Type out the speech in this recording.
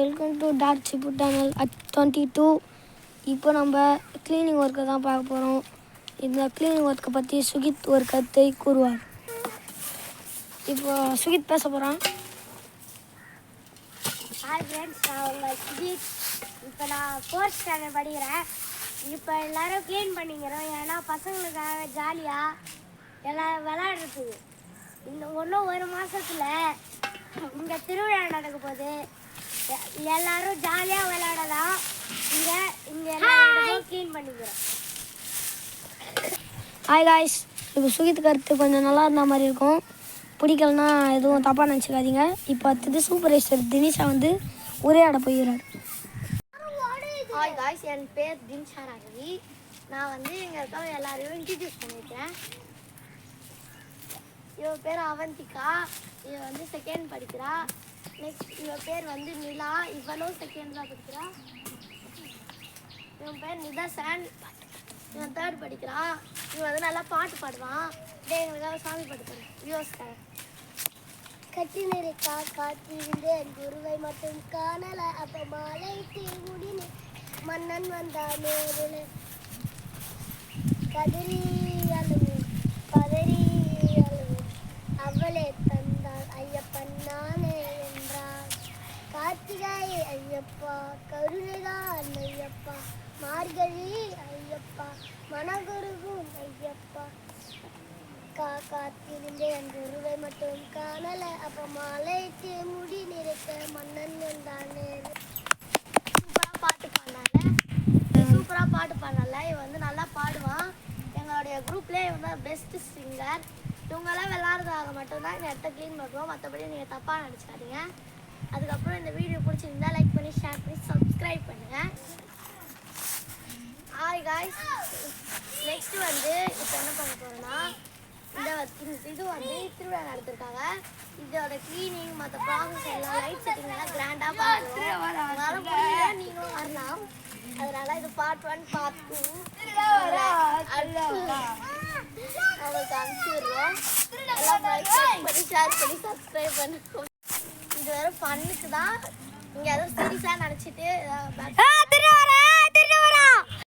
Welcome to dark சிப்பு channel at 22. இப்போ நம்ம க்ளீனிங் ஒர்க்கை தான் பார்க்க போகிறோம். இந்த க்ளீனிங் ஒர்க்கை பற்றி சுகித் ஒரு கருத்தை கூறுவார். இப்போ சுகித் பேச போகிறான். ஹாய் ஃப்ரெண்ட்ஸ், நான் உங்கள் சுகித். இப்போ நான் 4th ஸ்டாண்டர்ட் படிக்கிறேன். இப்போ எல்லோரும் க்ளீன் பண்ணிக்கிறோம். ஏன்னா பசங்களுக்காக ஜாலியாக எல்லோரும் விளையாடுறதுக்கு. இன்னும் ஒரு மாதத்தில் இங்கே திருவிழா நடக்க போகுது. எல்லாரும் ஜாலியாக விளையாடலாம். இங்கே எல்லாம் க்ளீன் பண்ணிக்கிறோம். ஹாய் காய்ஸ், இப்போ சுகித் கருத்து கொஞ்சம் நல்லா இருந்த மாதிரி இருக்கும். பிடிக்கலனா எதுவும் தப்பாக நினச்சிக்காதீங்க. இப்போ அடுத்தது சூப்பர்வைசர் தினிஷா வந்து உரையாட போகிறார். ஹாய் காய்ஸ், என் பேர் தினிஷா ராகவி. நான் வந்து இங்கே இருக்க எல்லாரையும் இன்ட்ரடியூஸ் பண்ணியிருக்கேன். இவ பேர் அவந்திகா. இவ வந்து 2nd படிக்கிறா. நெக்ஸ்ட் இவ பேர் வந்து நிலா. இவனும் 2nd தான் படிக்கிறா. இவன் பேர் நிதர்சன். இவன் 3rd படிக்கிறான். இவன் வந்து நல்லா பாட்டு பாடுவான். எங்களுக்காக சாமி பாட்டு பாடுவான். வியூஸ்க்காக. கட்டி நிற்கா காத்திருந்து என் குருவை மட்டும் காணல. அப்போ மாலை தீமுடினு மன்னன் வந்தான் நேரில். கதிரி அழுவு பதறி அழுவு அவளே தந்தாள் ஐயப்பன் நானே என்றார். கார்த்திகை ஐயப்பா, கருணைதான் ஐயப்பா, மார்கழி ஐயப்பா, மனகுருகும் ஐயப்பா. காத்திருந்தேன் குருவை மட்டும் காணல. அப்போ மாலைக்கு முடி நிறுத்த மன்னன் வந்தானே. சூப்பராக பாட்டு பாடல. இவன் வந்து நல்லா பாடுவான். எங்களுடைய குரூப்லேயே இவன் தான் பெஸ்ட் சிங்கர். இவங்கெல்லாம் விளாட்றதாக மட்டும்தான் இந்த இடத்த க்ளீன் பண்ணுவோம். மற்றபடி நீங்கள் தப்பாக நினச்சிக்காதீங்க. அதுக்கப்புறம் இந்த வீடியோ பிடிச்சிருந்தா லைக் பண்ணி ஷேர் பண்ணி சப்ஸ்கிரைப் பண்ணுங்கள். ஹாய் காய்ஸ், நெக்ஸ்ட் வந்து இப்போ என்ன பண்ண போகிறோன்னா, இது வந்து திருவிழா நடத்திருக்காங்க. இதோட க்ளீனிங் மற்ற ப்ராசஸ் எல்லாம் லைட் செட்டிங் எல்லாம் கிராண்டாக பார்க்குறோம். அதனால முடியல, நீங்களும் வரலாம். அதனால இது பார்ட் 1 பார்ட் 2 அவங்களுக்கு அனுப்பிச்சிடுறோம். எல்லாம் லைக் பண்ணி ஷேர் பண்ணி சப்ஸ்கிரைப் பண்ணுவோம். இது வெறும் ஃபன்னுக்கு தான். இங்கே எதுவும் சீரியஸாக நினச்சிட்டு